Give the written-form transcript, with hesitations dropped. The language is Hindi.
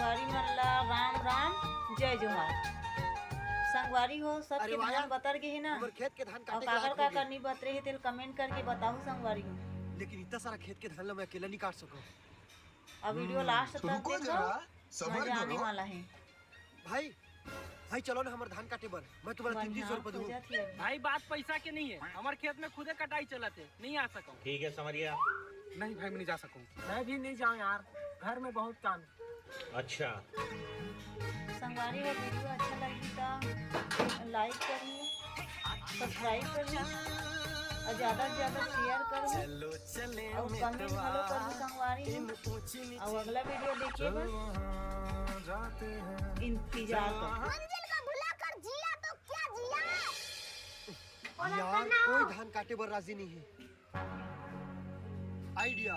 संगवारी मन ला राम राम जय जोहार। संगवारी हो सबके धान बतर गे है ना, हमर खेत के धान और काटे के काकर लायक हो का गए। करनी बतरे है तेल कमेंट करके बताओ संगवारी हो। लेकिन इतना सारा खेत के धान ला मैं अकेला नहीं काट सको। अब वीडियो लास्ट तक रुको देखो, जरा, सबर मजा आने करो। वाला है। भाई भाई चलो ना हमारे धान काटे बर, मैं तुम्हारा 300 रुपए दूँ। भाई बात पैसा के नहीं है, हमारे खेत में खुदे कटाई चलते नहीं आ सकूं। ठीक है समरिया। नहीं भाई मैं नहीं जा सकूं। मैं भी नहीं जाऊँ यार, घर में बहुत काम है। अच्छा संगवारी हो वीडियो अच्छा लगी तो लाइक करिए, सब्सक्राइब करिए और ज्यादा से ज्यादा शेयर करिए और कमेंट फॉलो करिए संगवारी हो। और अगला वीडियो देखिएगा, इंतजार करो। मंजिल को भुलाकर जिया तो क्या जिया। यार कोई धान काटे बर राजी नहीं है। आइडिया